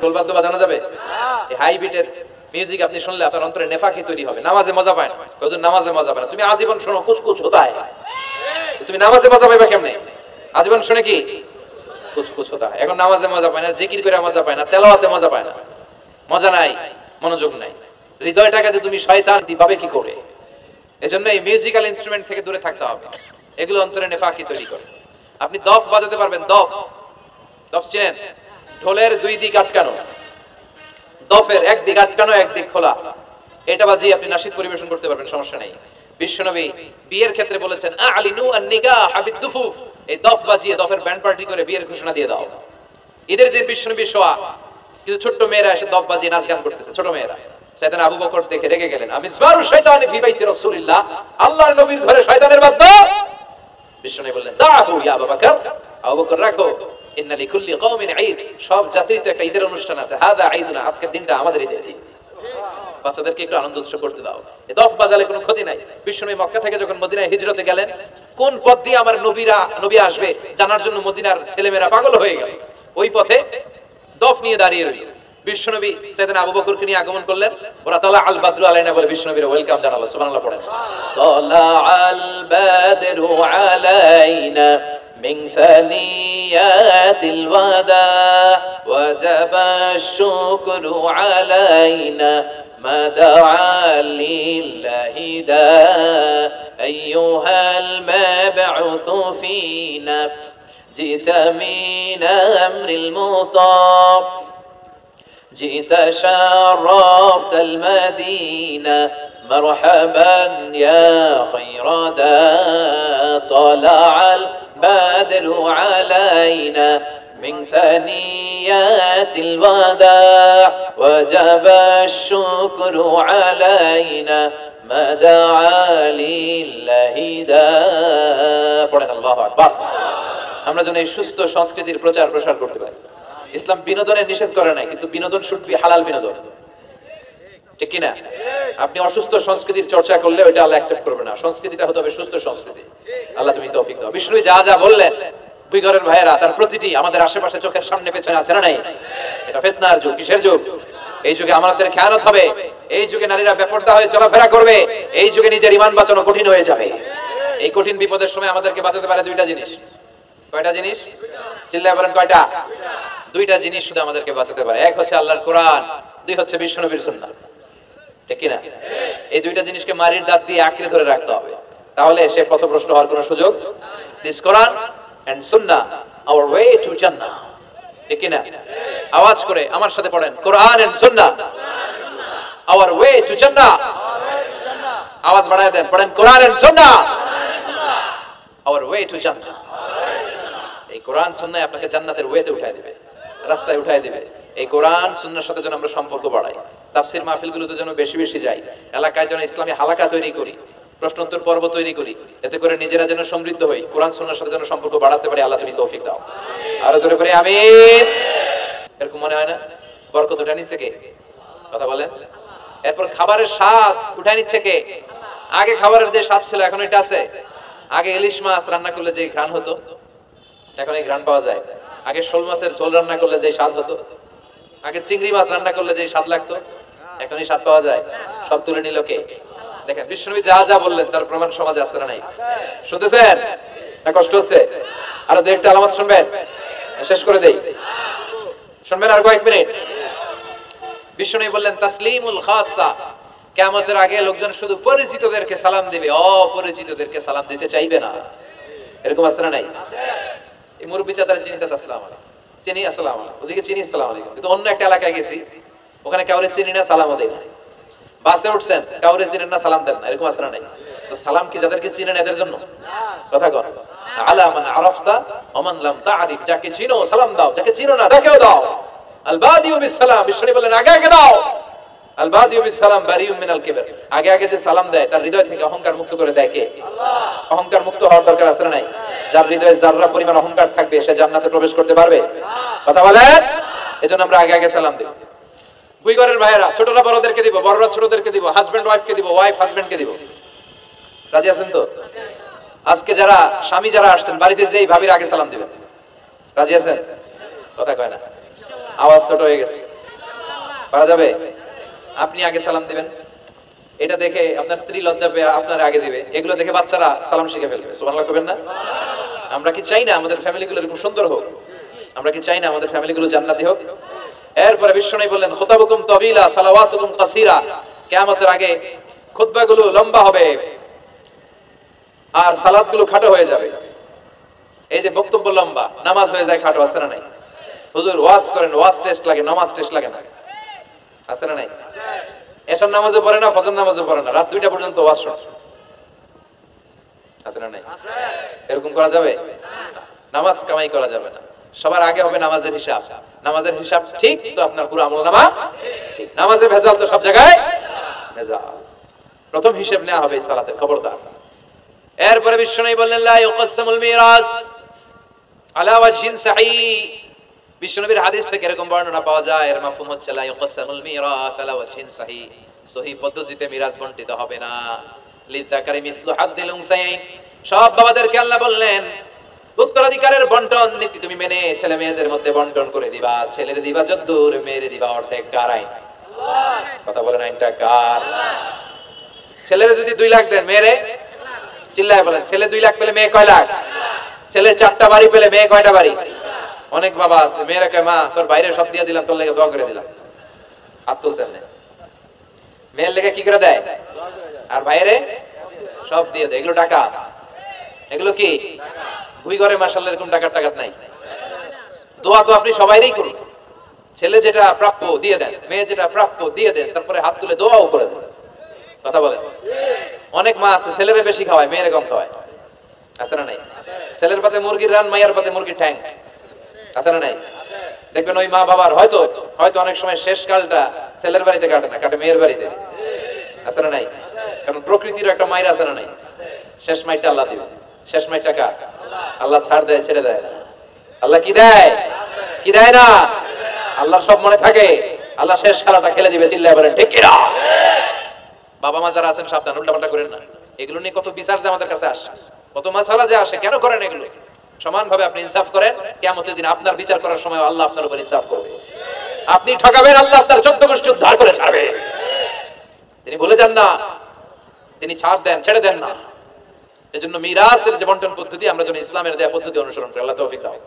ঢোল বাদ্য বাজানো যাবে? এই হাই বিটের মিউজিক আপনি শুনলে আপনার অন্তরে নেফাকি তৈরি হবে। নামাজে মজা পায় না, হুজুর নামাজে মজা পায় না। তুমি আজীবন শোনো কুচকুচ হতা হয়, তুমি নামাজে মজা পাইবা কেমনে? আজীবন শুনে কি কুচকুচ হতা হয়। এখন নামাজে মজা পায় না, জিকির করে মজা পায় না, তেলাওয়াতে মজা পায় না, মজা নাই, মনোযোগ নাই। হৃদয়টাকে যে তুমি শয়তান দিবাবে কি করে? এজন্য এই মিউজিক্যাল ইনস্ট্রুমেন্ট থেকে দূরে থাকতে হবে, এগুলো অন্তরে নেফাকি তৈরি করে। আপনি দফ বাজাতে পারবেন? দফ, দফ চিনেন? ঢোলের দুই দিক আটকানো, দফের এক দিক আটকানো এক দিক খোলা, এটা বাজিয়ে আপনি নাশিদ পরিবেশন করতে পারবেন, সমস্যা নেই। বিশ্বনবী বিয়ের ক্ষেত্রে বলেছেন আলিনু আন-নিকাহ বিদ-দুফুফ, এই দফ বাজিয়ে দফের ব্যান্ড পার্টি করে বিয়ের ঘোষণা দিয়ে দাও। ঈদের দিন বিশ্বনবী শোয়া, কিন্তু ছোট্ট মেয়েরা এসে দফ বাজিয়ে নাচ গান করতেছে, ছোট মেয়েরা। সাইয়েদনা আবু বকর দেখে রেগে গেলেন, আমিসবারু শাইতানি ফি বাইতি রাসূলিল্লাহ, আল্লাহর নবীর ঘরে শয়তানের বাদ্য। বিশ্বনবী বললেন দাহু ইয়া আবু বকর, আবু বকর রাখো, ইন্না লিকুল্লি কওমিন ঈদ, সব জাতির তো একটা ঈদের অনুষ্ঠান আছে, হাদা ঈদুনা, আজকের দিনটা আমাদের ঈদের দিন, বাচ্চাদেরকে একটু আনন্দ উৎসব করতে দাও। এই দফ বাজালে কোনো ক্ষতি নাই। বিশ্বনবী মক্কা থেকে যখন মদিনায় হিজরতে গেলেন, কোন পথ দিয়ে আমার নবী আসবে জানার জন্য মদিনার ছেলেমেয়েরা পাগল হয়ে গেল। ওই পথে দফ নিয়ে দাঁড়িয়ে রইল। বিশ্বনবী সাইয়েদনা আবু বকরকে নিয়ে আগমন করলেন, ওরা তালা আল বাদরু আলাইনা বলে বিশ্বনবীর ওয়েলকাম জানালো। সুবহানাল্লাহ পড়েন, তালা আল বাদরু আলাইনা মিন সানিয়াতিল ওয়াদা ওয়াজাবা আশ-শুকরু আলাইনা ما دعا لله دا أيها المبعوث فينا جئت من أمر المطاع جئت شرفت المدينة مرحبا يا خير دا طلع البدر علينا من ثنيات الوداع وجب الشكر علينا ما دعا لله دا পড়েন আল্লাহু আকবার। আমরা যেন এই সুস্থ সংস্কৃতির প্রচার প্রসার করতে পারি। ইসলাম বিনোদনের নিষেধ করে নাই, কিন্তু বিনোদন শুড বি হালাল বিনোদন, ঠিক কি না? আপনি অসুস্থ সংস্কৃতির চর্চা করলে ওইটা আল্লাহ অ্যাকসেপ্ট করবে না। সংস্কৃতিটা হতে হবে সুস্থ সংস্কৃতি। আল্লাহ তুমি তৌফিক দাও। বিষ্ণু যা যা বললেন, দুই ঘরের ভাইয়েরা, তার প্রতিটি আমাদের আশেপাশে চোখের সামনে পেছনে আছে না নাই? এটা ফিতনার যুগ, কিসের যুগ? এই যুগে আমাদের খেয়ানত হবে, এই যুগে নারীরা বেপরদা হয়ে চলাফেরা করবে, এই যুগে নিজের ঈমান বাঁচানো কঠিন হয়ে যাবে। এই কঠিন বিপদের সময় আমাদেরকে বাঁচাতে পারে দুইটা জিনিস। কয়টা জিনিস? চিল্লায় বলেন কয়টা? দুইটা জিনিস শুধু আমাদেরকে বাঁচাতে পারে। এক হচ্ছে আল্লাহর কোরআন, দুই হচ্ছে বিশ্বনবীর সুন্নাহ, ঠিক কি না? এই দুইটা জিনিসকে মারির দাঁত দিয়ে আঁকড়ে ধরে রাখতে হবে, তাহলে সে পথভ্রষ্ট হওয়ার কোনো সুযোগ। This Quran and sunnah our way to jannah, ঠিক না? আওয়াজ করে আমার সাথে পড়েন, কোরআন and sunnah our way to jannah। আওয়াজ বাড়ায় দেন, পড়েন কোরআন and sunnah our way to jannah। এই কোরআন সুন্নাহ আপনাকে জান্নাতের ওয়েতে উঠায় দিবে, রাস্তায় উঠায় দিবে। এই কোরআন সুন্নাহর সাথে যেন আমরা সম্পর্ক বাড়াই, তাফসীর মাহফিলগুলোতে যেন বেশি বেশি যাই, এলাকায় যেন ইসলামী হালাকা তৈরি করি, প্রশ্নোত্তর পর্ব তৈরি করি, এতে করে নিজেরা যেন সমৃদ্ধ হই, কোরআন সুন্নাহর সাথে যেন সম্পর্ক বাড়াতে পারি। আল্লাহ তুমি তৌফিক দাও। আরো জোরে করে আমিন। এরকম মনে হয় না বরকত উঠে নিচ্ছে কে? কথা বলেন। এরপর খাবারের স্বাদ উঠে নিচ্ছে কে? আগে খাবারের যে স্বাদ ছিল এখন এটা আছে? আগে ইলিশ মাছ রান্না করলে যে ঘ্রাণ হতো, এখন এই ঘ্রাণ পাওয়া যায়। আগে শোল মাছের ঝোল রান্না করলে যে স্বাদ হতো, আগে চিংড়ি মাছ রান্না করলে যে স্বাদ লাগতো, এখন এই স্বাদ পাওয়া যায়। সব তুলে নিল কে? দেখেন বিশ্বনবী যা যা বললেন তার প্রমাণ সমাজে আছে না নাই? শুনতেছেন না? কষ্ট হচ্ছে? আরো দু একটা আলামত শুনবেন, শেষ করে দেই। শুনবেন আর কয়েক মিনিট। বিশ্বনবী বললেন তাসলিমুল খাসা, কিয়ামতের আগে লোকজন শুধু পরিচিতদেরকে সালাম দিবে, অপরিচিতদেরকে সালাম দিতে চাইবে না। এরকম আছে না নাই? এই মুরব্বি চাচার চিনি, চাচা আসসালামু আলাইকুম, চিনি আসসালামু আলাইকুম, ওদিকে চিনি আসসালামু আলাইকুম, কিন্তু অন্য একটা এলাকায় গেছি, ওখানে কাউরে চিনি না, সালামও দেই না। বাসে উঠছেন, কাউরে চিনেন না, সালাম দেন না, এরকম আছে না নাই? তো সালাম কি যাদেরকে চিনেন এদের জন্য? কথা কর, আলা মান আরাফতা ওয়া মান লাম তারিফ, যাকে চিনো সালাম দাও, যাকে চিনো না তাকেও দাও। আল বাদিউ বিস সালাম, বিশ্বনবী বলেন আগে আগে দাও। আল বাদিউ বিস সালাম বারিউম মিনাল কিবর, আগে আগে যে সালাম দেয় তার হৃদয় থেকে অহংকার মুক্ত করে দেয় কে? আল্লাহ। অহংকার মুক্ত হওয়ার দরকার আছে না নাই? যার হৃদয়ে যাররা পরিমাণ অহংকার থাকবে সে জান্নাতে প্রবেশ করতে পারবে? কথা বলেন। এজন্য আমরা আগে আগে সালাম দিই। দুই ঘরের ভাইয়েরা, ছোটরা বড়দেরকে দিব, বড়রা ছোটদেরকে দিব, হাজবেন্ড ওয়াইফকে দিব, ওয়াইফ হাজবেন্ডকে দিব। রাজি আছেন তো? আজকে যারা স্বামী যারা আসছেন বাড়িতে যেই ভাবির আগে সালাম দিবেন। রাজি আছেন? কথা কয় না, আওয়াজ ছোট হয়ে গেছে। পারা যাবে? আপনি আগে সালাম দিবেন, এটা দেখে আপনার স্ত্রী লজ্জা পেয়ে আপনার আগে দিবে, এগুলো দেখে বাচ্চারা সালাম শিখে ফেলবে। সুবহানাল্লাহ কবেন না? আমরা কি চাই না আমাদের ফ্যামিলিগুলো এরকম সুন্দর হোক? আমরা কি চাই না আমাদের ফ্যামিলিগুলো জান্নাতি হোক? এরপরে বিশ্বনবী বললেন, খুতাবুকুম তাবিলা সালাওয়াতুকুম কাসীরা, কিয়ামতের আগে খুতবাগুলো লম্বা হবে আর সালাতগুলো খাটো হয়ে যাবে। এই যে বক্তব্য লম্বা, নামাজ হয়ে যায় খাটো, আছে না নাই? হুজুর ওয়াজ করেন, ওয়াজ টেস্ট লাগে, নামাজ টেস্ট লাগে না, আছে না নাই? এশার নামাজও পড়ে না, ফজর নামাজও পড়ে না, রাত 2টা পর্যন্ত ওয়াজ শোনে, আছে না নাই? এরকম করা যাবে? নামাজ কামাই করা যাবে না। সবার আগে হবে নামাজের হিসাব। নামাজের হিসাব ঠিক তো আপনার পুরো আমলনামা ঠিক। নামাজে ভেজাল তো সব জায়গায় ভেজাল। প্রথম হিসাব নেওয়া হবে সালাতের, খবরদার। এরপরে বিশ্বনবী বললেন, লা ইউকাসসামুল মিরাস আলা ওয়াজহিন সাহি। বিশ্বনবীর হাদিস থেকে এরকম বর্ণনা পাওয়া যায়, এর মাফহুম হচ্ছে লা ইউকাসসামুল মিরাস আলা ওয়াজহিন সাহি, সহিহ পদ্ধতিতে মিরাজ বণ্টিত হবে না। লিযাকারি মিসলু হাদ্দিল উনসাইন, সব বাবাদেরকে আল্লাহ বললেন উত্তরাধিকারের বন্টন নীতি তুমি মেনে ছেলে মেয়েদের মধ্যে বন্টন করে দিবা। ছেলের দিবা যদ্দুর, মেয়ের দিবা অর্ধেক। কার আইন? কথা বলেন, আইনটা কার? ছেলের যদি 2 লাখ দেন, মেয়েরে চিল্লায় বলেন, ছেলে 2 লাখ পেলে মেয়ে কয় লাখ? ছেলে 4টা বাড়ি পেলে মেয়ে কয়টা বাড়ি? অনেক বাবা আছে মেয়েরা কয়, মা তোর বাইরে সব দিয়ে দিলাম, তোর লেগে দোয়া করে দিলাম। হাত তুলছেন না? মেয়ের লেগে কি করে দেয়? আর বাইরে সব দিয়ে দেয়। এগুলো টাকা, এগুলো কি ভুই ঘরে মাশাআল্লাহ এরকম টাকার টাকাত নাই। দোয়া তো আপনি সবাইরই করুন। ছেলে যেটা প্রাপ্য দিয়ে দেন, মেয়ে যেটা প্রাপ্য দিয়ে দেন, তারপরে হাত তুলে দোয়াও করে দেন। কথা বলেন। অনেক মা আছে ছেলেরে বেশি খাওয়ায়, মেয়েরে কম খাওয়ায়, আছে না নাই? ছেলের পাতে মুরগির রান, মায়ের পাতে মুরগির ঠ্যাং, আছে না নাই? দেখবেন ওই মা বাবার হয়তো অনেক সময় শেষ কালটা ছেলের বাড়িতে কাটে না, কাটে মেয়ের বাড়িতে, আছে না নাই? কারণ প্রকৃতির একটা মায়ের, আছে না নাই? শেষ মাইরটা আল্লাহ দিবে। শেষ মাইরটা কার? আল্লাহ ছাড় দেয়, ছেড়ে দেয় না। আল্লাহ কি দেয়? কি দেয় না? আল্লাহর সব মনে থাকে। আল্লাহ শেষ খেলাটা খেলে দিবে। চিল্লায় বলেন ঠিক কি না? বাবা মা যারা আছেন সাবধান, উল্টাপাল্টা করেন না। এগুলো নিয়ে কত বিচার যে আমাদের কাছে আসে, কত মাসালা যে আসে, কেন করেন এগুলো? সমানভাবে আপনি ইনসাফ করেন, কিয়ামতের দিন আপনার বিচার করার সময় আল্লাহ আপনার উপর ইনসাফ করবে। আপনি ঠকাবেন, আল্লাহ আপনার 14 গোষ্ঠী উদ্ধার করে ছাড়বে। তিনি ভুলে যান না, তিনি ছাড় দেন, ছেড়ে দেন না। এজন্য মিরাসের যে বন্টন পদ্ধতি, আমরা যেন ইসলামের দেয়া পদ্ধতি অনুসরণ করি। আল্লাহ তৌফিক দাও।